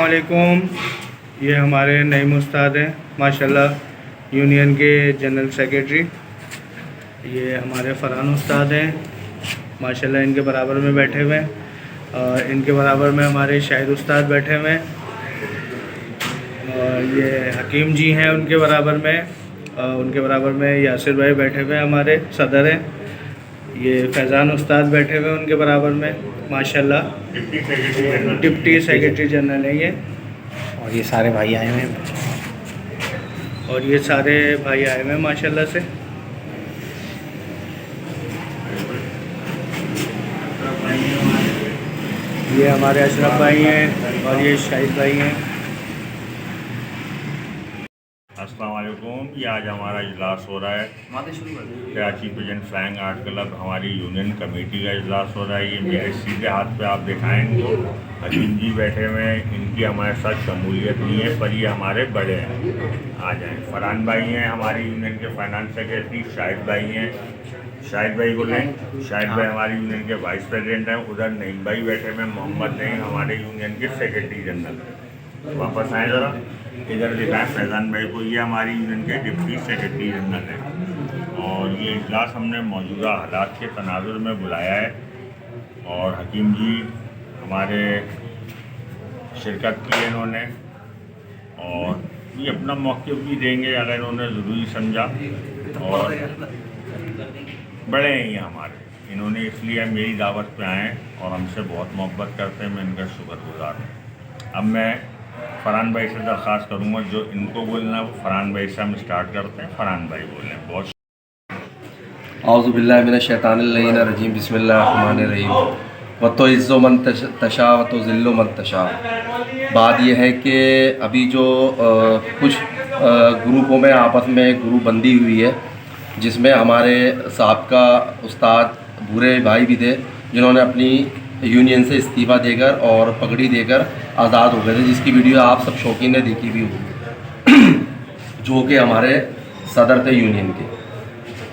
अस्सलामुअलैकुम। ये हमारे नईम उस्ताद हैं माशाल्लाह, यूनियन के जनरल सेक्रेटरी। ये हमारे फ़रहान उस्ताद हैं माशाल्लाह, इनके बराबर में बैठे हुए हैं। और इनके बराबर में हमारे शाहिद उस्ताद बैठे हुए हैं। और ये हकीम जी हैं उनके बराबर में। उनके बराबर में यासिर भाई बैठे हुए हैं, हमारे सदर हैं। ये फैज़ान उस्ताद बैठे हुए हैं उनके बराबर में माशाल्लाह, डिप्टी सेक्रेटरी जनरल है ये। और ये सारे भाई आए हुए हैं। और ये सारे भाई आए हुए हैं माशाल्लाह से। ये हमारे अशरफ भाई हैं और ये शाहिद भाई हैं। अस्सलाम वालेकुम। ये आज हमारा इजलास हो रहा है Karachi pigeon flying art club, हमारी यूनियन कमेटी का इजलास हो रहा है। ये मेरे सीधे हाथ पे आप दिखाएंगे हकीम जी बैठे हुए हैं। इनकी हमारे साथ शमूलियत नहीं है, पर ये हमारे बड़े हैं। आ जाएं। फरहान भाई हैं हमारी यूनियन के फाइनेंस सेक्रेटरी। शाहिद भाई हैं, शाहिद भाई को लें। शाहिद भाई हमारी यूनियन के वाइस प्रेसिडेंट हैं। उधर नईम भाई बैठे हुए हैं, मोहम्मद नईम हमारे यूनियन के सेक्रेटरी जनरल। वापस आएँ ज़रा, इधर दिखाएं फैज़ान भाई को। ये हमारी यूनियन के डिप्टी सेक्रेटरी जनरल हैं। और ये इजलास हमने मौजूदा हालात के तनाजुर में बुलाया है। और हकीम जी हमारे शिरकत की है इन्होंने, और ये अपना मौक़िफ़ भी देंगे अगर इन्होंने ज़रूरी समझा। और बड़े हैं ये हमारे, इन्होंने इसलिए मेरी दावत पे आए और हमसे बहुत मोहब्बत करते हैं। मैं इनका शुक्रगुज़ार हूँ। अब मैं फरहान भाई से दरख्वास्त करूँगा जो इनको बोलना वो फरहान भाई से हम स्टार्ट करते हैं। फरहान भाई बोलें। बहुत औज़ु बिल्लाहि मिनश शैतानिर रजीम, बिस्मिल्लाहिर्रहमानिर्रहीम। व तो इज़्ज़ो मन तशा व तो ज़िल्लो मन तशा। बात यह है कि अभी जो कुछ ग्रुपों में आपस में ग्रुप बंदी हुई है, जिसमें हमारे साबका उस्ताद भूरे भाई भी थे, जिन्होंने अपनी यूनियन से इस्तीफ़ा देकर और पगड़ी देकर आज़ाद हो गए थे, जिसकी वीडियो आप सब शौकीन ने देखी भी होगी। जो कि हमारे सदर थे यूनियन के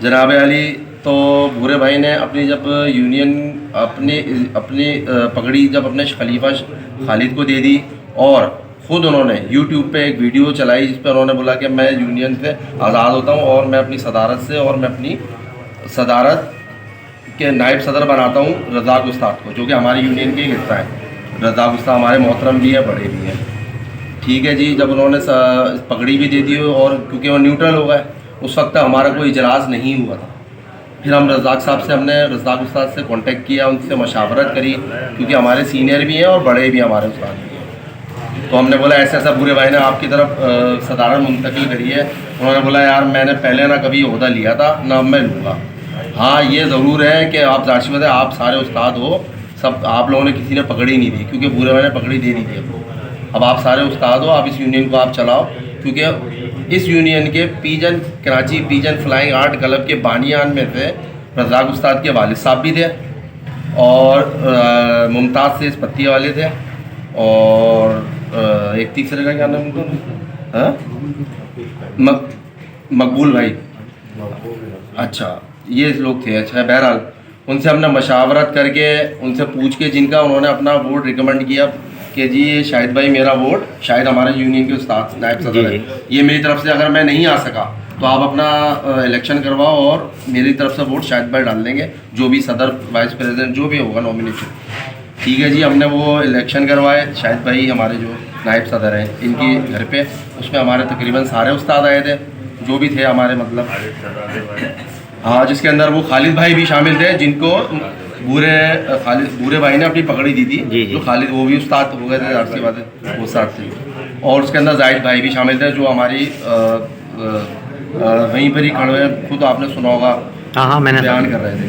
जनाब अली। तो भूरे भाई ने अपनी जब यूनियन अपनी पगड़ी जब अपने खलीफा खालिद को दे दी, और ख़ुद उन्होंने यूट्यूब पे एक वीडियो चलाई जिस पर उन्होंने बोला कि मैं यूनियन से आज़ाद होता हूँ और मैं अपनी सदारत से और मैं अपनी सदारत के नायब सदर बनाता हूँ रज़ाक उस्ताद को, जो कि हमारी यूनियन के ही हिस्सा है। रज़ाक उस्ताद हमारे मोहतरम भी है, बड़े भी हैं। ठीक है जी। जब उन्होंने पगड़ी भी दे दी और क्योंकि वो न्यूट्रल हो गए, उस वक्त हमारा कोई इजलास नहीं हुआ था। फिर हम रज़ाक साहब से हमने रज़ाक उस्ताद से कांटेक्ट किया, उनसे मशावरत करी, क्योंकि हमारे सीनियर भी हैं और बड़े भी हमारे उस्ताद भी हैं। तो हमने बोला ऐसा ऐसा भूरे भाई ने आपकी तरफ सदारत मुंतकिल करी है। उन्होंने बोला यार मैंने पहले ना कभी ओहदा लिया था ना मैं लूँगा। हाँ ये ज़रूर है कि आप ज़ाहिर सी बात है आप सारे उस्ताद हो, सब आप लोगों ने किसी ने पकड़ी नहीं दी, क्योंकि भूरे भाई ने पकड़ी दे दी थी आपको। अब आप सारे उस्ताद हो, आप इस यूनियन को आप चलाओ, क्योंकि इस यूनियन के Karachi pigeon flying art club के बानियान में से रज़ाक उस्ताद के वालिद साहब भी थे, और मुमताज़ से इस पत्ती वाले थे, और एक तीसरे का क्या नाम उनको, हाँ मकबूल भाई। अच्छा ये लोग थे। अच्छा बहरहाल उनसे हमने मशावरत करके उनसे पूछ के जिनका उन्होंने अपना वोट रिकमेंड किया कि जी ये शाहिद भाई मेरा वोट, शायद हमारे यूनियन के उस्ताद नायब सदर है, ये मेरी तरफ से अगर मैं नहीं आ सका तो आप अपना इलेक्शन करवाओ और मेरी तरफ से वोट शाहिद भाई डाल देंगे, जो भी सदर वाइस प्रेसिडेंट जो भी होगा नॉमिनेशन। ठीक है जी। हमने वो इलेक्शन करवाए। शाहिद भाई हमारे जो नायब सदर हैं इनके घर पे, उसमें हमारे तकरीबन सारे उस्ताद आए थे जो भी थे हमारे, मतलब हाँ, जिसके अंदर वो खालिद भाई भी शामिल थे, जिनको भूरे भाई ने अपनी पकड़ी दी थी। जो खालिद वो भी उस्ताद हो गए थे, आपसी बात है वो उस्ताद थे। और उसके अंदर जाहिद भाई भी शामिल थे, जो हमारी वहीं पर ही खड़े हैं, खुद आपने सुना होगा, हाँ मैंने बयान कर रहे थे।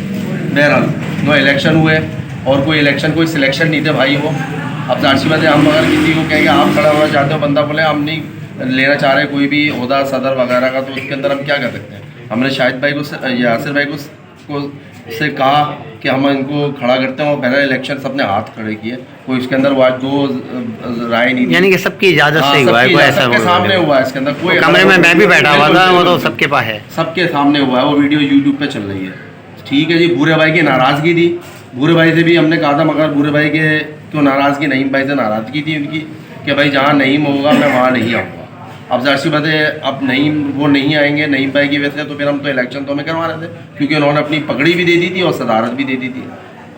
बहरहाल वो इलेक्शन हुए और कोई इलेक्शन कोई सिलेक्शन नहीं थे भाई वो। अब जाहिर सी बात है हम अगर किसी को कहेंगे आप खड़ा होना चाहते हो, बंदा बोले हम नहीं लेना चाह रहे कोई भी ओहदा सदर वगैरह का, तो उसके अंदर हम क्या कर सकते हैं। हमने शाहिद भाई को यासिर भाई को से कहा कि हम इनको खड़ा करते हैं, और पहले इलेक्शन सबने हाथ खड़े किए, कोई इसके अंदर वो दो राय नहीं, यानी कि सबकी इजाज़त से हुआ है, कोई ऐसा सबके सामने हुआ है। इसके अंदर कोई कमरे में मैं भी बैठा हुआ था, वो तो सबके पास है, सबके सामने हुआ है। वो वीडियो यूट्यूब पे चल रही है। ठीक है जी। भूरे भाई की नाराज़गी थी, भूरे भाई से भी हमने कहा था, मगर भूरे भाई के क्यों नाराज़गी, नईम भाई से नाराज़गी थी उनकी कि भाई जहाँ नईम होगा मैं वहाँ नहीं आऊँगा। अब जाहिर सी बात है, अब वो नहीं आएंगे, नहीं पाएगी वैसे, तो फिर हम तो इलेक्शन तो हमें करवा रहे थे, क्योंकि उन्होंने अपनी पगड़ी भी दे दी थी और सदारत भी दे दी थी।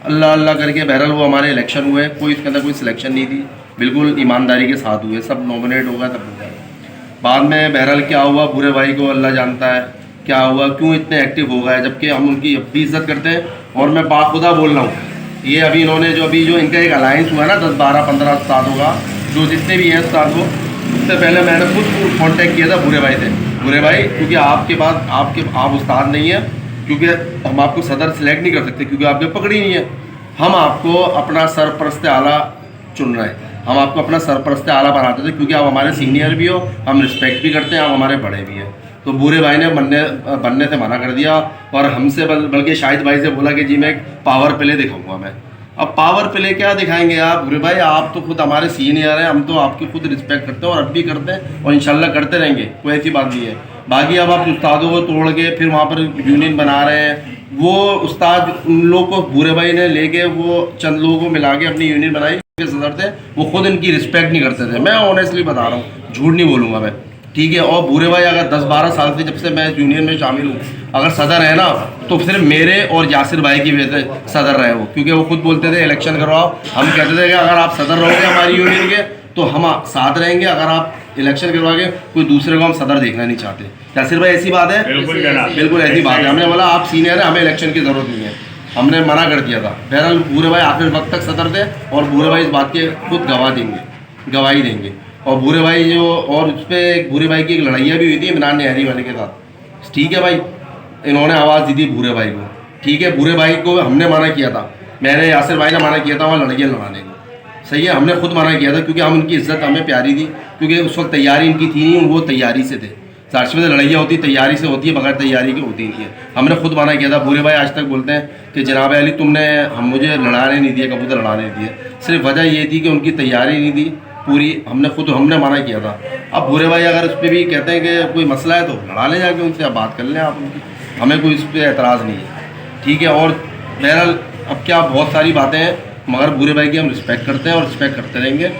अल्लाह अल्लाह करके बहरहाल वो हमारे इलेक्शन हुए, कोई इसके अंदर कोई सिलेक्शन नहीं थी, बिल्कुल ईमानदारी के साथ हुए, सब नॉमिनेट हो गया, सब हो गया। बाद में बहरहाल क्या हुआ, बुरे भाई को अल्लाह जानता है क्या हुआ, क्यों इतने एक्टिव हो गए, जबकि हम उनकी भी इज्जत करते हैं। और मैं बाखुदा बोल रहा हूँ, ये अभी इन्होंने जो इनका एक अलायंस हुआ है ना 10, 12, 15 उस्तादों का, जो जितने भी हैं उस्ताद को, उससे पहले मैंने खुद कांटेक्ट किया था बुरे भाई से। बुरे भाई, क्योंकि आपके बाद आप उस्ताद नहीं है, क्योंकि हम आपको सदर सेलेक्ट नहीं कर सकते, क्योंकि आपके पकड़ी नहीं है। हम आपको अपना सरपरस्त आला चुन रहे हैं, हम आपको अपना सरपरस्त आला बनाते थे, क्योंकि आप हमारे सीनियर भी हो, हम रिस्पेक्ट भी करते हैं, आप हमारे बड़े भी हैं। तो बुरे भाई ने बनने से मना कर दिया, और हमसे बल्कि शाहिद भाई से बोला कि जी मैं एक पावर प्ले दिखाऊंगा मैं। अब पावर प्ले क्या दिखाएंगे आप बुरे भाई, आप तो खुद हमारे सीनियर हैं, हम तो आपकी खुद रिस्पेक्ट करते हैं और अब भी करते हैं और इंशाल्लाह करते रहेंगे, कोई ऐसी बात नहीं है। बाकी अब आप उस्तादों को तोड़ के फिर वहाँ पर यूनियन बना रहे हैं, वो उस्ताद उन लोग को बुरे भाई ने लेके वो चंद लोगों को मिला के अपनी यूनियन बनाई, सदर थे, वो खुद इनकी रिस्पेक्ट नहीं करते थे। मैं ऑनेस्टली बता रहा हूँ, झूठ नहीं बोलूँगा मैं, ठीक है। और बुरे भाई अगर 10-12 साल से, जब से मैं यूनियन में शामिल हूँ, अगर सदर है ना तो सिर्फ मेरे और यासिर भाई की वजह से सदर रहे वो, क्योंकि वो खुद बोलते थे इलेक्शन करवाओ, हम कहते थे कि अगर आप सदर रहोगे हमारी यूनियन के तो हम साथ रहेंगे, अगर आप इलेक्शन करवाओगे कोई दूसरे को हम सदर देखना नहीं चाहते। यासिर भाई ऐसी बात है, बिल्कुल ऐसी बात है। हमने बोला आप सीनियर है, हमें इलेक्शन की ज़रूरत नहीं है, हमने मना कर दिया था। बहरहाल बुरे भाई आखिर वक्त तक सदर थे, और बुरे भाई इस बात के खुद गवाही देंगे। और बुरे भाई जो, और उस पर बुरे भाई की एक लड़ाइयाँ भी हुई थी इमरान निहारी वाले के साथ, ठीक है भाई, इन्होंने आवाज़ दी थी बुरे भाई को, ठीक है। बुरे भाई को हमने मना किया था, मैंने यासिर भाई ने मना किया था वहाँ लड़ाइयाँ लड़ाने को, सही है, हमने खुद मना किया था, क्योंकि हम उनकी इज्जत हमें प्यारी थी, क्योंकि उस वक्त तैयारी इनकी थी नहीं, वो तैयारी से थे। सार्शी में लड़ाइयाँ होती तैयारी से होती है, बगैर तैयारी की होती नहीं है। हमने खुद मना किया था। बुरे भाई आज तक बोलते हैं कि जनाब अली तुमने मुझे लड़ाने नहीं दिए, कबूतर लड़ाने नहीं दिए, सिर्फ वजह ये थी कि उनकी तैयारी नहीं थी पूरी, हमने मना किया था। अब बुरे भाई अगर उस पर भी कहते हैं कि कोई मसला है तो लड़ा ले जाके उनसे, आप बात कर लें आप उनकी, हमें कोई इस पर एतराज़ नहीं है, ठीक है। और बहरहाल अब क्या बहुत सारी बातें हैं, मगर बुरे भाई की हम रिस्पेक्ट करते हैं और रिस्पेक्ट करते रहेंगे।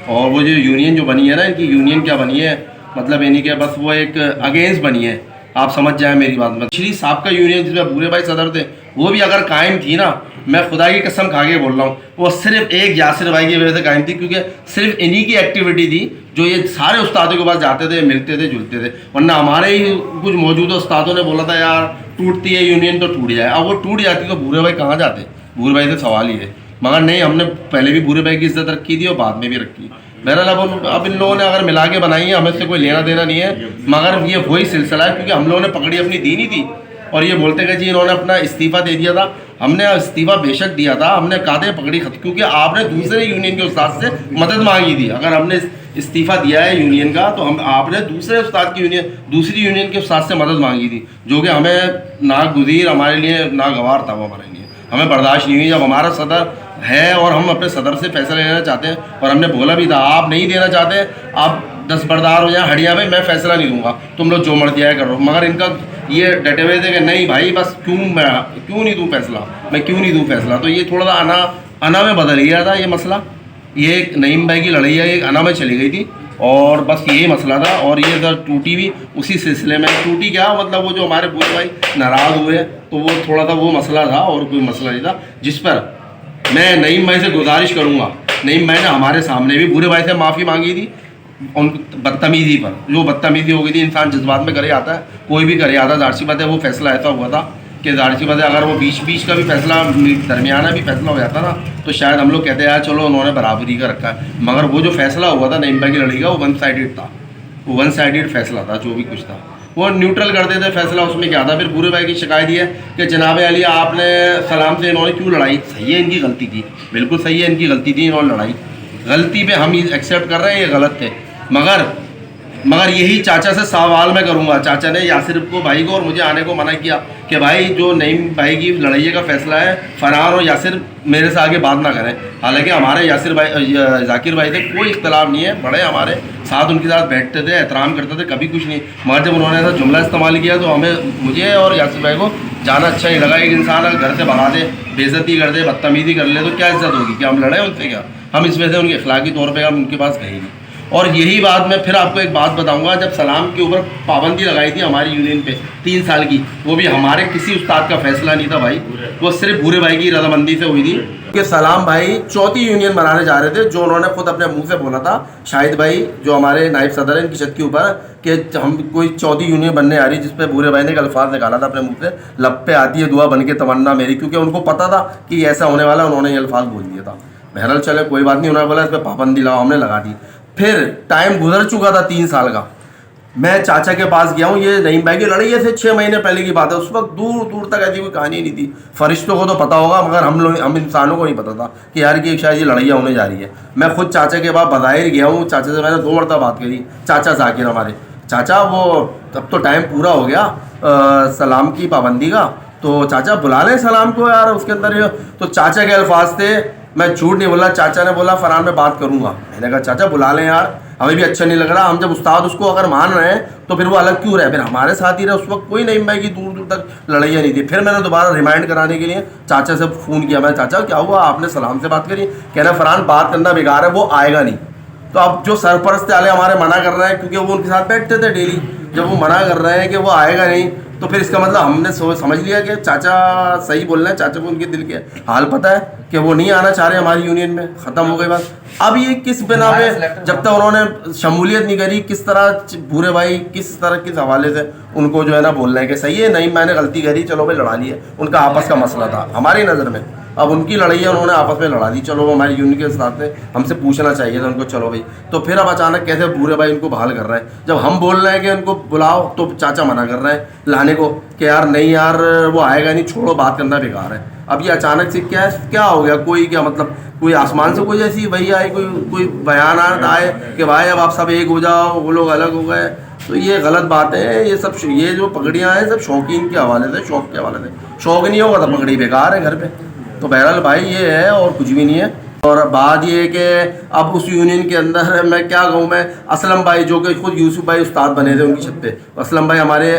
और वो जो यूनियन जो बनी है ना, इनकी यूनियन क्या बनी है, मतलब यानी कि बस वो एक अगेंस्ट बनी है, आप समझ जाएं मेरी बात में। श्री साहब का यूनियन जिसमें बुरे भाई सदर थे, वो भी अगर कायम थी ना, मैं खुदा की कसम खा के बोल रहा हूँ, वो सिर्फ एक यासिर भाई की वजह से कायम थी, क्योंकि सिर्फ इन्हीं की एक्टिविटी थी जो ये सारे उस्तादों के पास जाते थे, मिलते थे, जुलते थे। वरना हमारे ही कुछ मौजूदा उस्तादों ने बोला था यार टूटती है यूनियन तो टूट जाए, अब वो टूट जाती तो बुरे भाई कहाँ जाते, बुरे भाई से सवाल ही है। मगर नहीं, हमने पहले भी बुरे भाई की इज्जत रखी थी और बाद में भी रखी। बहरहाल अब इन लोगों ने अगर मिला के बनाई है, हमें इससे कोई लेना देना नहीं है, मगर ये वही सिलसिला है, क्योंकि हम लोगों ने पकड़ी अपनी दी नहीं थी। और ये बोलते कि जी इन्होंने अपना इस्तीफ़ा दे दिया था, हमने इस्तीफ़ा बेशक दिया था, हमने कहा था पकड़ी खत्म, क्योंकि आपने दूसरे यूनियन के उस्ताद से मदद मांगी थी। अगर हमने इस्तीफ़ा दिया है यूनियन का, तो आपने दूसरे उस्ताद की दूसरी यूनियन के उस्ताद से मदद मांगी थी, जो कि हमें नागुज़ीर, हमारे लिए नागवार था वो, हमारे लिए हमें बर्दाश्त नहीं हुई। जब हमारा सदर है और हम अपने सदर से फैसला लेना चाहते हैं, और हमने बोला भी था आप नहीं देना चाहते, आप दस्तबरदार हो जाए, हटिया भाई मैं फ़ैसला नहीं दूंगा, तुम लोग जो मर्जी आए करो। मगर इनका ये डटे हुए थे कि नहीं भाई बस क्यों नहीं दूँ फैसला, मैं क्यों नहीं दूँ फैसला। तो ये थोड़ा सा अना में बदल गया था ये मसला, ये एक नईम भाई की लड़ाई एक अना में चली गई थी, और बस यही मसला था। और ये अगर टूटी भी उसी सिलसिले में, टूटी क्या मतलब वो जो हमारे बुरे भाई नाराज़ हुए, तो वो थोड़ा सा वो मसला था, और कोई मसला नहीं था, जिस पर मैं नईम भाई से गुजारिश करूँगा। नईम भाई ने हमारे सामने भी बुरे भाई से माफ़ी मांगी थी उन बदतमीज़ी पर, जो बदतमीज़ी हो गई थी। इंसान जज्बात में करे आता है, कोई भी करे आता है, ज़ाहिर सी बात है वो फैसला ऐसा हुआ था कि ज़ाहिर सी बात है अगर वो बीच का भी फैसला, दरमियाना भी फैसला हो जाता ना, तो शायद हम लोग कहते हैं यार चलो उन्होंने बराबरी का रखा है। मगर वो जो फैसला हुआ था नईम भाई की लड़ाई का, वो वन साइडेड था, वो वन साइडेड फैसला था। जो भी कुछ था वो न्यूट्रल कर देते फैसला, उसमें क्या था। फिर बुरे भाई की शिकायत ये है कि जनाब अली आपने सलाम से इन्होंने क्यों लड़ाई, सही है इनकी गलती थी, बिल्कुल सही है इनकी गलती थी, इन्होंने लड़ाई, गलती पे हम एक्सेप्ट कर रहे हैं ये गलत थे। मगर यही चाचा से सवाल मैं करूंगा। चाचा ने यासिर को भाई को और मुझे आने को मना किया कि भाई जो नईम भाई की लड़ाई का फैसला है, फरहान और यासिर मेरे से आगे बात ना करें। हालांकि हमारे यासिर भाई जाकिर भाई से कोई इख्तलाफ नहीं है, बड़े हमारे साथ उनके साथ बैठते थे, एहतराम करते थे, कभी कुछ नहीं। मगर जब उन्होंने ऐसा जुमला इस्तेमाल किया तो मुझे और यासिर भाई को जाना अच्छा नहीं लगा। एक इंसान अगर घर से भगा दे, बेइज्जती कर दे, बदतमीज़ी कर ले, तो क्या इज्जत होगी, क्या हम लड़े उनसे, क्या हम इस वजह से उनके अखलाकी तौर पर हम उनके पास गए नहीं। और यही बात मैं फिर आपको एक बात बताऊंगा, जब सलाम के ऊपर पाबंदी लगाई थी हमारी यूनियन पे 3 साल की, वो भी हमारे किसी उस्ताद का फैसला नहीं था भाई, वो सिर्फ भूरे भाई की रजामंदी से हुई थी कि सलाम भाई चौथी यूनियन बनाने जा रहे थे, जो उन्होंने खुद अपने मुंह से बोला था। शाहिद भाई जो हमारे नायब सदर हैं इनकी छत के ऊपर कि हम कोई चौथी यूनियन बनने आ रही, जिस पे भूरे भाई ने एक अल्फाज निकाला था अपने मुंह से, लब पे आती है दुआ बन के तमन्ना मेरी, क्योंकि उनको पता था कि ऐसा होने वाला, उन्होंने ये अल्फाज बोल दिया था। बहरहाल चले कोई बात नहीं, उन्होंने बोला इस पर पाबंदी लगाओ, हमने लगा दी। फिर टाइम गुजर चुका था 3 साल का, मैं चाचा के पास गया हूँ, ये नईम भाई की लड़ाई ऐसे 6 महीने पहले की बात है, उस वक्त दूर दूर तक ऐसी कोई कहानी नहीं थी। फरिश्तों को तो पता होगा मगर हम इंसानों को नहीं पता था कि यार कि शायद ये लड़ाइयाँ होने जा रही है। मैं खुद चाचा के पास बज़ाहिर गया हूँ, चाचा से मैंने 2 मरतबा बात करी, चाचा जाकिर हमारे चाचा, वो तब तो टाइम पूरा हो गया सलाम की पाबंदी का, तो चाचा बुला लें सलाम को यार उसके अंदर। तो चाचा के अल्फाज थे, मैं झूठ नहीं बोला, चाचा ने बोला फरहान मैं बात करूंगा। मैंने कहा चाचा बुला लें यार, हमें भी अच्छा नहीं लग रहा, हम जब उस्ताद उसको अगर मान रहे हैं तो फिर वो अलग क्यों रहे, फिर हमारे साथ ही रहे। उस वक्त कोई नईम भाई की दूर दूर तक लड़ाइयाँ नहीं थी। फिर मैंने दोबारा रिमाइंड कराने के लिए चाचा से फ़ोन किया, मैं चाचा क्या हुआ, आपने सलाम से बात करी? कह रहे फरहान बात करना बेकार है, वो आएगा नहीं। तो अब जो सरपरस्त वाले हमारे मना कर रहे हैं, क्योंकि वो उनके साथ बैठते थे डेली, जब वो मना कर रहे हैं कि वो आएगा नहीं, तो फिर इसका मतलब हमने समझ लिया कि चाचा सही बोल रहे हैं, चाचा को उनके दिल के हाल पता है कि वो नहीं आना चाह रहे हमारी यूनियन में, ख़त्म हो गई बात। अब ये किस बिना पे, जब तक उन्होंने शमूलियत नहीं करी, किस तरह भूरे भाई किस तरह किस हवाले से उनको जो है ना बोल रहे हैं कि सही है नहीं मैंने गलती करी, चलो भाई लड़ा लिए, उनका आपस का मसला था हमारी नज़र में। अब उनकी लड़ाई है, उन्होंने आपस में लड़ा दी, चलो हमारी यूनियन के साथ में हमसे पूछना चाहिए था उनको, चलो भाई। तो फिर अब अचानक कैसे भूरे भाई उनको बहाल कर रहे हैं, जब हम बोल रहे हैं कि उनको बुलाओ तो चाचा मना कर रहे हैं लाने को कि यार नहीं यार वो आएगा नहीं, छोड़ो बात करना बेकार है। अब ये अचानक से क्या हो गया, कोई क्या मतलब कोई आसमान से कोई ऐसी वही आई, कोई बयान आए कि भाई अब आप सब एक हो जाओ, वो लोग अलग हो गए। तो ये गलत बात है, ये सब ये जो पगड़ियाँ हैं सब शौकीन के हवाले से, शौक के हवाले से। शौक नहीं होगा तो पगड़ी बेकार है घर पे। तो बहरहाल भाई ये है और कुछ भी नहीं है। और बात ये है कि अब उस यूनियन के अंदर मैं क्या कहूँ, मैं असलम भाई जो कि खुद यूसुफ भाई उस्ताद बने थे उनकी छत पे, असलम भाई हमारे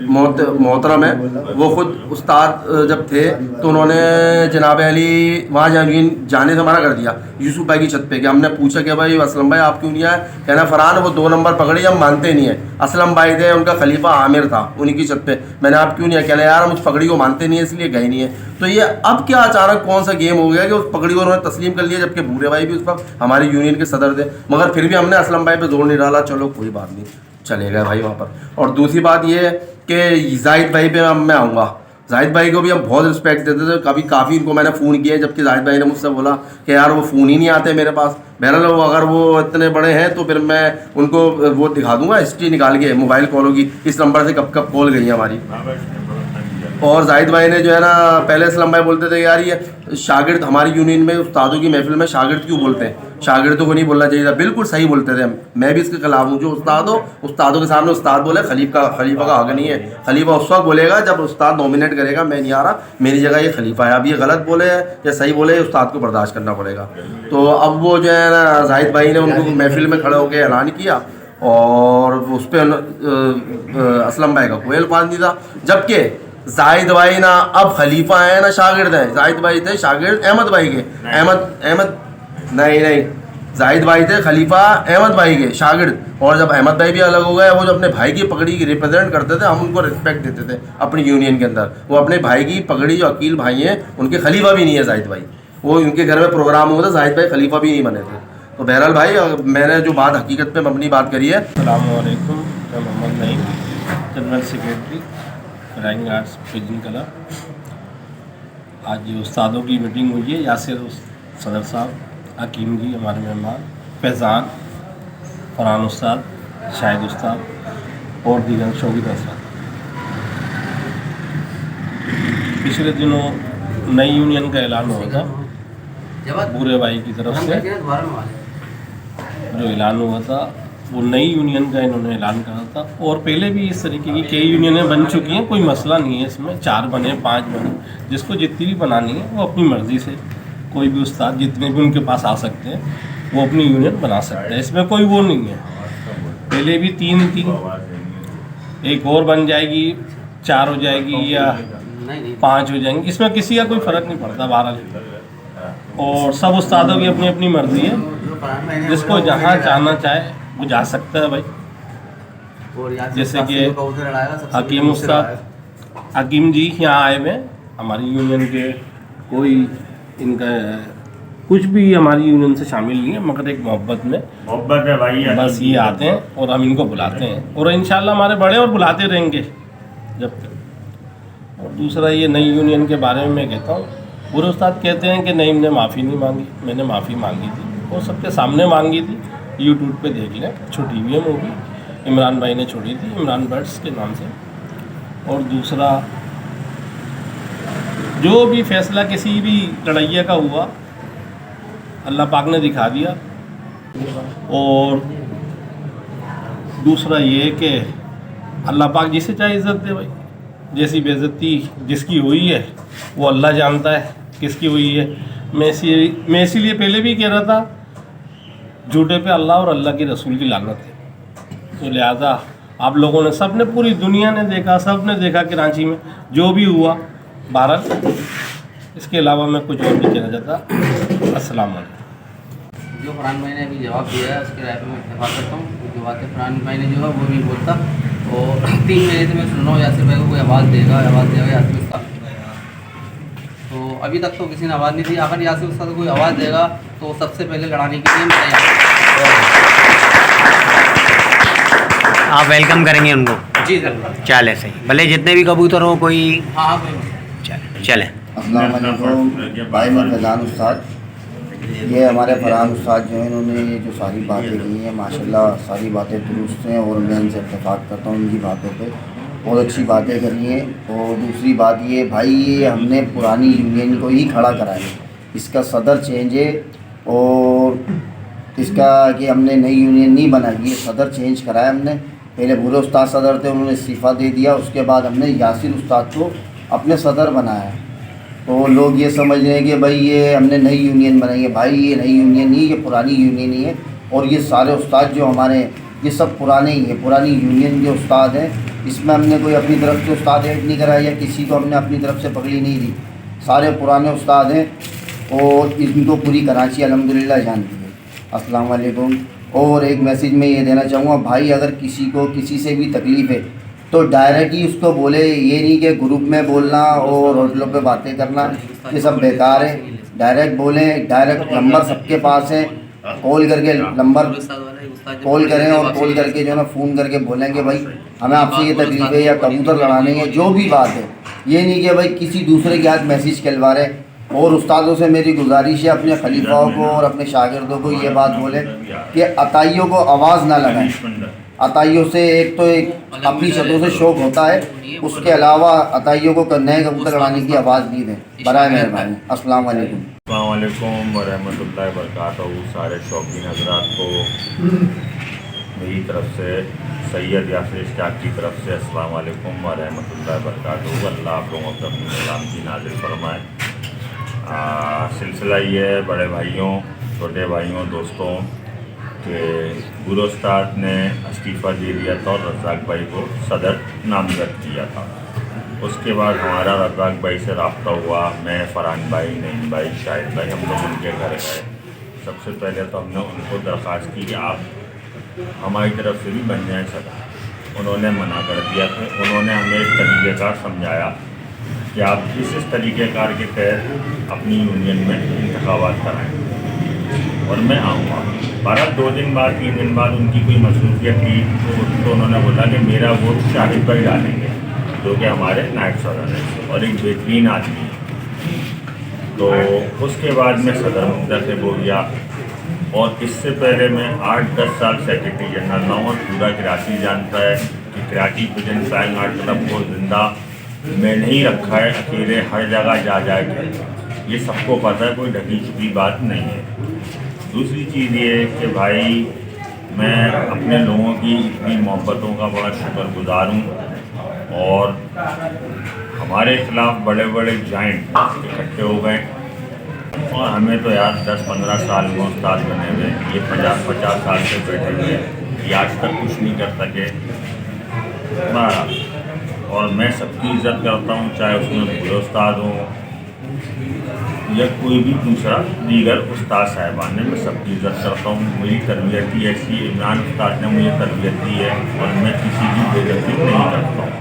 मोहतरम है, वो खुद उस्ताद जब थे तो उन्होंने जनाब अली वहाँ यूनियन जाने से मना कर दिया यूसुफ भाई की छत पे। कि हमने पूछा कि भाई असलम भाई आप क्यों नहीं आए, कहना फरहान वो 2 नंबर पकड़ी हम मानते नहीं है। असलम भाई थे, उनका खलीफा आमिर था उन्हीं की छत पे, मैंने आप क्यों नहीं आया, कहना यार हम उस पकड़ी को मानते नहीं है इसलिए गए नहीं है। तो ये अब क्या अचानक कौन सा गेम हो गया कि उस पकड़ी को उन्होंने तस्लीम कर लिया, जबकि भूरे भाई भी उस वक्त हमारी यूनियन के सदर थे, मगर फिर भी हमने असलम भाई पे जोर नहीं डाला, चलो कोई बात नहीं चले गए भाई वहाँ पर। और दूसरी बात ये कि जाहिद भाई पे मैं आऊँगा, जाहिद भाई को भी हम बहुत रिस्पेक्ट देते थे, कभी काफ़ी इनको मैंने फ़ोन किया, जबकि जाहिद भाई ने मुझसे बोला कि यार वो फ़ोन ही नहीं आते मेरे पास। बहरहाल वो अगर वो इतने बड़े हैं तो फिर मैं उनको वो दिखा दूंगा हिस्ट्री निकाल के मोबाइल कॉलों की, इस नंबर से कब कब कॉल गई है हमारी। और जाहिद भाई ने जो है ना पहले असलम भाई बोलते थे यार ये शागिर्द हमारी यूनियन में उस्तादों की महफिल में शागिर्द क्यों बोलते हैं, शागिर्दों को नहीं बोलना चाहिए था। बिल्कुल सही बोलते थे, मैं भी इसके खिलाफ हूँ। जो उस्ताद हो उस्तादों के सामने उस्ताद बोले, खलीफा का हक नहीं है। खलीफा उस वक्त बोलेगा जब उस्ताद नॉमिनेट करेगा, मैं नहीं आ रहा मेरी जगह ये खलीफा है। अब ये गलत बोले या सही बोले उस्ताद को बर्दाश्त करना पड़ेगा। तो अब वो जो है ना जाहिद भाई ने उनको महफिल में खड़े होकर ऐलान किया और उस पर असलम भाई का कोई अल्फाज नहीं था, जबकि जाहिद भाई ना अब खलीफा है ना शागिर्द है। जाहिद भाई थे शागिर्द अहमद भाई के, अहमद नहीं जाहिद भाई थे खलीफा अहमद भाई के शागिर्द। और जब अहमद भाई भी अलग हो गए, वो जो अपने भाई की पगड़ी की रिप्रेजेंट करते थे, हम उनको रिस्पेक्ट देते थे अपनी यूनियन के अंदर। वो अपने भाई की पगड़ी जो अकील भाई हैं उनके खलीफा भी नहीं है जाहिद भाई, वो उनके घर में प्रोग्राम हुआ था, जाहिद भाई खलीफा भी नहीं बने थे। तो बहरहाल भाई मैंने जो बात हकीकत में अपनी बात करी है। अस्सलाम वालेकुम, मैं Mohammad Naeem, general secretary flying arts pigeon कला। आज ये उस्तादों की मीटिंग हुई है, यासिर सदर साहब, हकीम जी हमारे मेहमान, फैज़ान, फरहान उस्ताद, शाहिद उस्ताद और दीगर शौकीन उस्ताद। पिछले दिनों नई यूनियन का ऐलान हुआ था भूरे भाई की तरफ से, जो ऐलान हुआ था वो नई यूनियन का इन्होंने ऐलान करा था। और पहले भी इस तरीके की कई यूनियनें बन चुकी हैं, कोई मसला नहीं है इसमें, 4 बने 5 बने, जिसको जितनी भी बनानी है वो अपनी मर्ज़ी से, कोई भी उस्ताद जितने भी उनके पास आ सकते हैं वो अपनी यूनियन बना सकते हैं, इसमें कोई वो नहीं है। पहले भी 3 थी, एक और बन जाएगी, 4 हो जाएगी या 5 हो जाएंगी, इसमें किसी का कोई फ़र्क नहीं पड़ता बहरहाल। और सब उस्तादों की अपनी अपनी मर्ज़ी है, जिसको जहाँ जाना चाहे वो जा सकता है भाई। जैसे कि हकीम उस्ताद हकीम जी यहाँ आए हुए हैं हमारी यूनियन के, कोई इनका कुछ भी हमारी यूनियन से शामिल नहीं है, मगर एक मोहब्बत है भाई। बस ये आते हैं और हम इनको बुलाते हैं और इंशाल्लाह हमारे बड़े और बुलाते रहेंगे जब तक। और दूसरा ये नई यूनियन के बारे में मैं कहता हूँ, बुरे उस्ताद कहते हैं कि नहीं, मैंने माफ़ी नहीं मांगी, मैंने माफ़ी मांगी थी और सबके सामने मांगी थी। यूट्यूब पे देख लें, छोटी हुई है मूवी, इमरान भाई ने छोड़ी थी, इमरान बर्ड्स के नाम से। और दूसरा, जो भी फैसला किसी भी लड़ैया का हुआ अल्लाह पाक ने दिखा दिया। और दूसरा ये कि अल्लाह पाक जिसे चाहे इज़्ज़त दे भाई, जैसी बेइज्जती जिसकी हुई है वो अल्लाह जानता है किसकी हुई है। मैं इसीलिए पहले भी कह रहा था, झूठे पे अल्लाह और अल्लाह की रसूल की लानत है। तो लिहाजा आप लोगों ने, सब ने, पूरी दुनिया ने देखा, सब ने देखा कि कराची में जो भी हुआ भारत। इसके अलावा मैं कुछ और नहीं कहना चाहता। अस्सलाम वालेकुम। जो फरहान भाई ने अभी जवाब दिया है उसके राय पर मैं इत्तेफाक करता हूँ। जो बातें फरहान भाई ने जो है वो नहीं बोलता, और 3 महीने से मैं सुन रहा हूँ यासिर भाई को कोई आवाज़ देगा यासिर उस्ताद। तो अभी तक तो किसी ने आवाज़ नहीं दी। अगर यासिर उस्ताद को कोई आवाज़ देगा तो सबसे पहले लड़ाने के लिए मैं आप वेलकम करेंगे उनको? जी जरूर। चले सही, भले जितने भी कबूतर हो कोई। हाँ चले। अस्सलाम वालेकुम भाई, मैं फैज़ान उस्ताद। ये हमारे फरहान उस्ताद जो हैं, इन्होंने ये जो सारी बातें की हैं माशाल्लाह सारी बातें दुरुस्त हैं और मैं इनसे इत्तेफाक करता हूँ इनकी बातों पे। बहुत अच्छी बातें करी हैं। और दूसरी बात ये भाई, ये हमने पुरानी यूनियन को ही खड़ा करा है, इसका सदर चेंज है और इसका कि हमने नई यूनियन नहीं बनाई है, सदर चेंज कराया हमने। पहले बुरे उस्ताद सदर थे, उन्होंने इस्तीफ़ा दे दिया, उसके बाद हमने यासिर उस्ताद को अपने सदर बनाया। तो लोग ये समझ रहे हैं कि भाई ये हमने नई यूनियन बनाई है। भाई ये नई यूनियन नहीं, ये पुरानी यूनियन ही है। और ये सारे उस्ताद जो हमारे, ये सब पुराने ही हैं, पुरानी यूनियन के उस्ताद हैं। इसमें हमने कोई अपनी तरफ से उस्ताद ऐड नहीं कराया या किसी को हमने अपनी तरफ से पकड़ी नहीं दी। सारे पुराने उस्ताद हैं और इनको पूरी कराची अल्हम्दुलिल्लाह जानती है। अस्सलाम वालेकुम। और एक मैसेज मैं ये देना चाहूँगा भाई, अगर किसी को किसी से भी तकलीफ़ है तो डायरेक्ट ही उसको बोले, ये नहीं कि ग्रुप में बोलना और होटलों पे बातें करना, ये सब बेकार है। डायरेक्ट बोलें, डायरेक्ट नंबर सबके पास है, कॉल करके नंबर कॉल करें और कॉल करके जो है ना फ़ोन करके बोलें कि भाई हमें आपसे ये तकलीफ़ है या कबूतर लड़ाने है, जो भी बात है। ये नहीं कि भाई किसी दूसरे के हाथ मैसेज कहलवा रहे। और उस्तादों से मेरी गुजारिश है, अपने खलीफाओं को और अपने शागिर्दों को ये बात बोले कि अताइयों को आवाज़ ना लगाएं। अताइयों से एक तो एक अपनी छतों से शौक़ होता है, उसके अलावा अताइयों को नए कबूतर लड़ाने की आवाज़ भी दें, बराए मेहरबानी। अस्सलाम वालेकुम। अस्सलाम वालेकुम व रहमतुल्लाहि व बरकातहू। सारे शौकीन हज़रात को मेरी तरफ से, सैयद यासिर इश्तियाक की तरफ से अस्सलाम वालेकुम व रहमतुल्लाहि व बरकातहू। अल्लाह आप लोगों पर अपनी सलामती नाज़िल फरमाए। सिलसिला ये है बड़े भाइयों, छोटे भाइयों, दोस्तों के बुरे उस्ताद ने इस्तीफ़ा दे दिया था और रज़ाक भाई को सदर नामज़द किया था। उसके बाद हमारा रज़ाक भाई से रब्ता हुआ, मैं, फरहान भाई, नईम भाई, शाहिद भाई, हम लोग उनके घर गए। सबसे पहले तो हमने उनको दरख्वास्त की कि आप हमारी तरफ से भी बन जाएँ सदर। उन्होंने मना कर दिया था। उन्होंने हमें एक तरीक़ेकार समझाया कि आप इस तरीक़ेकार के तहत अपनी यूनियन में इंतखाबात कराएँ और मैं आऊँगा। 2 दिन बाद 3 दिन बाद उनकी कोई मसरूफियत थी तो उन्होंने बोला कि मेरा वोट शाहिद भाई डालेंगे, जो कि हमारे नायब सदर हैं और एक बेहतरीन आदमी है। तो उसके बाद मैं सदर मुंतखब हो गया। और इससे पहले मैं 8-10 साल सेक्रेटरी जनरल रहा हूँ और पूरा कराची जानता है कि Karachi pigeon flying art club को जिंदा मैंने ही रखा है, अकेले हर जगह जा के। ये सबको पता है, कोई ढकी छुपी बात नहीं है। दूसरी चीज़ ये है कि भाई मैं अपने लोगों की इतनी मोहब्बतों का बड़ा शुक्रगुजार हूँ और हमारे ख़िलाफ़ बड़े बड़े जाइंट इकट्ठे हो गए और हमें तो यार 10-15 साल में उस्ताद बने हुए, ये 50 साल से बैठे हुए, ये आज तक कुछ नहीं कर सके। और मैं सबकी इज़्ज़त करता हूँ, चाहे उसमें बुरे उस्ताद हों या कोई भी दूसरा दीगर उस्ताद साहिबान ने, मैं सबकी इज़्ज़त करता हूँ। मेरी तरबियत ही ऐसी है, इमरान उस्ताद ने मुझे तरबियत दी है और मैं किसी की बेइज्जती नहीं करता हूँ।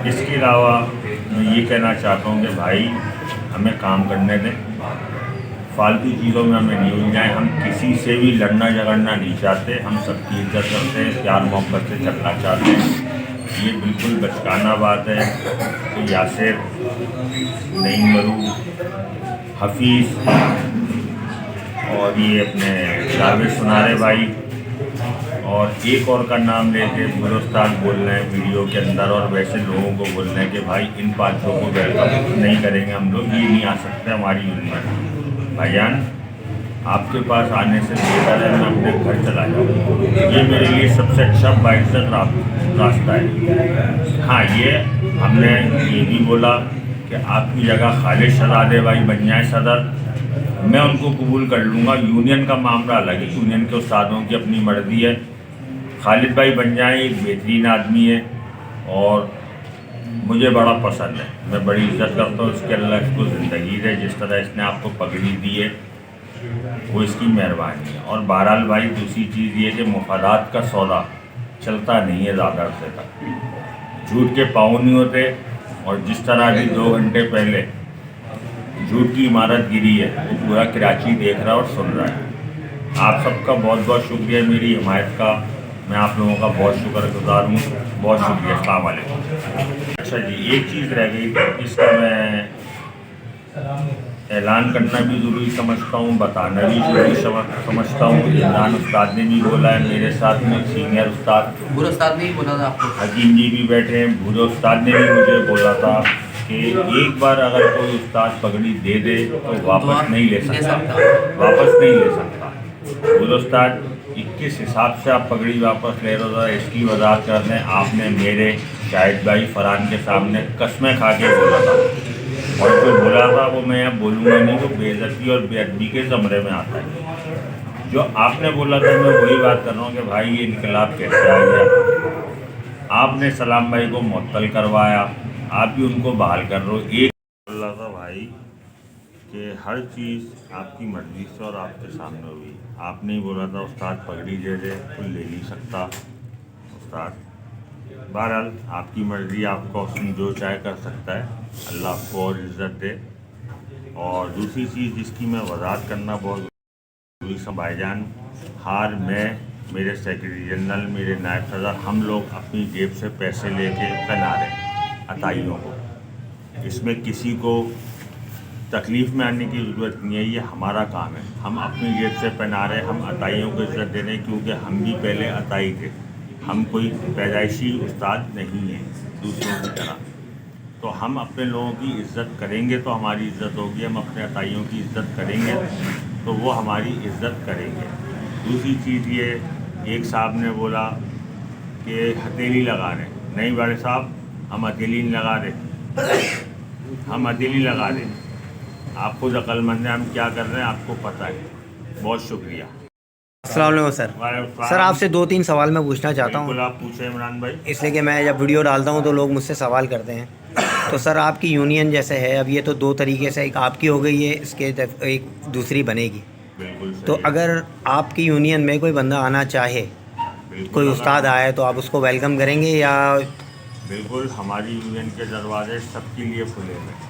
इसके अलावा मैं ये कहना चाहता हूँ कि भाई हमें काम करने दें, फालतू चीज़ों में हमें नहीं उलझाएं। हम किसी से भी लड़ना झगड़ना नहीं चाहते, हम सबकी इज्जत करते हैं, प्यार मोहब्बत से चलना चाहते हैं। ये बिल्कुल बचकाना बात है कि यासिर, नईम मरू, हफीज़ और ये अपने जावेद सुनारे भाई और एक और का नाम लेके बुरे उस्ताद बोल रहे हैं वीडियो के अंदर, और वैसे लोगों को बोल रहे हैं कि भाई इन पाँचों को वेलकम नहीं करेंगे हम लोग, ये नहीं आ सकते हमारी यूनियन में। भाईजान, आपके पास आने से बेहतर है मैं अपने घर चला जाऊँ, ये मेरे लिए सबसे अच्छा बाइज्जत रास्ता है। हाँ, ये हमने ये भी बोला कि आपकी जगह खालिद शहजादे भाई बन जाए सदर, मैं उनको कबूल कर लूँगा। यूनियन का मामला अलग है, यूनियन के उस्तादों की अपनी मर्जी है। खालिद भाई बन जाए, एक बेहतरीन आदमी है और मुझे बड़ा पसंद है, मैं बड़ी इज़्ज़त करता हूँ उसके। अल्लाह इसको ज़िंदगी दे, जिस तरह इसने आपको पगड़ी दी है वो इसकी मेहरबानी है। और बहरहाल भाई, दूसरी चीज़ ये कि मुफादात का सौदा चलता नहीं है ज़्यादा अरसे तक, झूठ के पाँव नहीं होते। और जिस तरह अभी 2 घंटे पहले झूठ की इमारत गिरी है, वो पूरा कराची देख रहा है और सुन रहा है। आप सबका बहुत बहुत शुक्रिया मेरी हिमायत का, मैं आप लोगों का बहुत शुक्रगुजार हूँ, बहुत शुक्रिया। अस्सलाम वालेकुम। अच्छा जी, एक चीज़ रह गई, इसका मैं ऐलान करना भी ज़रूरी समझता हूँ, बताना भी ज़रूरी समझता हूँ। इमरान उस्ताद ने भी बोला है, मेरे साथ में सीनियर उस्ताद बुरे उस्ताद ने ही बोला था आपको, हकीम जी भी बैठे हैं, भूरे उस्ताद ने भी मुझे बोला था कि एक बार अगर कोई उस्ताद पगड़ी दे दे तो वापस नहीं ले सकता, वापस नहीं ले सकता। भूरे उस्ताद, 21 हिसाब से आप पगड़ी वापस ले रहे हो, इसकी वजाहत कर दें। आपने मेरे शाहिद भाई फरहान के सामने कस्में खा के बोला था, और जो बोला था वो मैं अब बोलूँगा नहीं, वो बेइज्जती और बेअदबी के ज़मरे में आता है। जो आपने बोला था मैं वही बात कर रहा हूँ कि भाई ये इनकलाब कैसे आ गया। आपने सलाम भाई को मुअत्तल करवाया, आप भी उनको बहाल कर रहे हो। एक बोला था भाई कि हर चीज़ आपकी मर्ज़ी से और आपके सामने हुई। आपने ही बोला था उस्ताद पगड़ी दे दे, कोई ले नहीं सकता उस्ताद। बहरहाल आपकी मर्ज़ी, आपको उसमें जो चाहे कर सकता है, अल्लाह आपको और इज़्ज़त दे। और दूसरी चीज़ जिसकी मैं वजाहत करना बहुत ज़रूरी है भाईजान, हार मैं, मेरे सेक्रेटरी जनरल, मेरे नायब सदर, हम लोग अपनी जेब से पैसे लेके पहना रहे अताइयों को। इसमें किसी को तकलीफ़ में आने की ज़रूरत नहीं है, ये हमारा काम है। हम अपनी जेब से पहना रहे, हम अताइयों को इज़्ज़त दे रहे हैं, क्योंकि हम भी पहले अताई थे। हम कोई पैदाइशी उस्ताद नहीं हैं दूसरों की तरह। तो हम अपने लोगों की इज़्ज़त करेंगे तो हमारी इज़्ज़त होगी, हम अपने अताइयों की इज़्ज़त करेंगे तो वो हमारी इज़्ज़त करेंगे। दूसरी चीज़ ये, एक साहब ने बोला कि हथेली लगा रहे, नहीं बड़े साहब, हम हथेली नहीं लगा रहे, हम हथेली लगा रहे। आप खुद अक्लमंद हैं, हम क्या कर रहे हैं आपको पता है। बहुत शुक्रिया। अस्सलाम वालेकुम सर। सर आपसे 2-3 सवाल मैं पूछना चाहता हूँ। बिल्कुल आप पूछें इमरान भाई। इसलिए कि मैं जब वीडियो डालता हूँ तो लोग मुझसे सवाल करते हैं। तो सर आपकी यूनियन जैसे है, अब ये तो 2 तरीके से, एक आपकी हो गई है, इसके एक दूसरी बनेगी। बिल्कुल सही तो है। अगर आपकी यूनियन में कोई बंदा आना चाहे, कोई उस्ताद आए, तो आप उसको वेलकम करेंगे या? बिल्कुल, हमारी यूनियन के दरवाजे सबके लिए खुले हैं,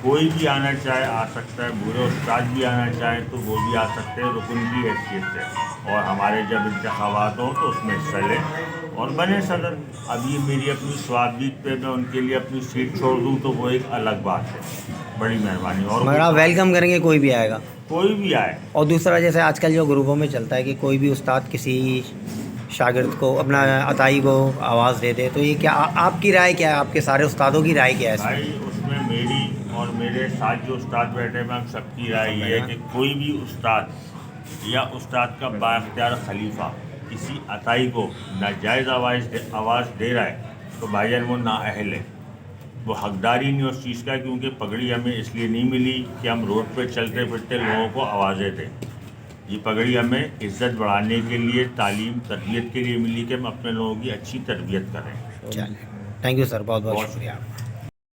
कोई भी आना चाहे आ सकता है। बुरे उस्ताद भी आना चाहे तो वो भी आ सकते हैं रुकन की हैसियत से, और हमारे जब इंतखाबात हों तो उसमें हिस्सा लें और बने सदर। अब ये मेरी अपनी स्वादीद पे मैं उनके लिए अपनी सीट छोड़ दूँ तो वो एक अलग बात है। बड़ी मेहरबानी। और मगर आप वेलकम करेंगे कोई भी आएगा? कोई भी आए। और दूसरा, जैसे आजकल जो ग्रुपों में चलता है कि कोई भी उस्ताद किसी शागिर्द को, अपना अताई को आवाज़ दे दे, तो ये क्या आपकी राय क्या है, आपके सारे उस्तादों की राय क्या है इसमें? भाई उसमें मेरी और मेरे साथ जो उस्ताद बैठे हैं, हम सबकी राय ये है कि कोई भी उस्ताद या उस्ताद का बाख्तियार खलीफा किसी अताई को नाजायज़ आवाज़ दे रहा है तो भाईजान वो नाअहल है, वो हकदार ही नहीं उस चीज़ का। क्योंकि पगड़ी हमें इसलिए नहीं मिली कि हम रोड पे चलते फिरते लोगों को आवाज़ें दें। ये पगड़ी हमें इज़्ज़त बढ़ाने के लिए, तालीम तरबियत के लिए मिली कि हम अपने लोगों की अच्छी तरबियत करें। चलिए, थैंक यू सर, बहुत बहुत शुक्रिया।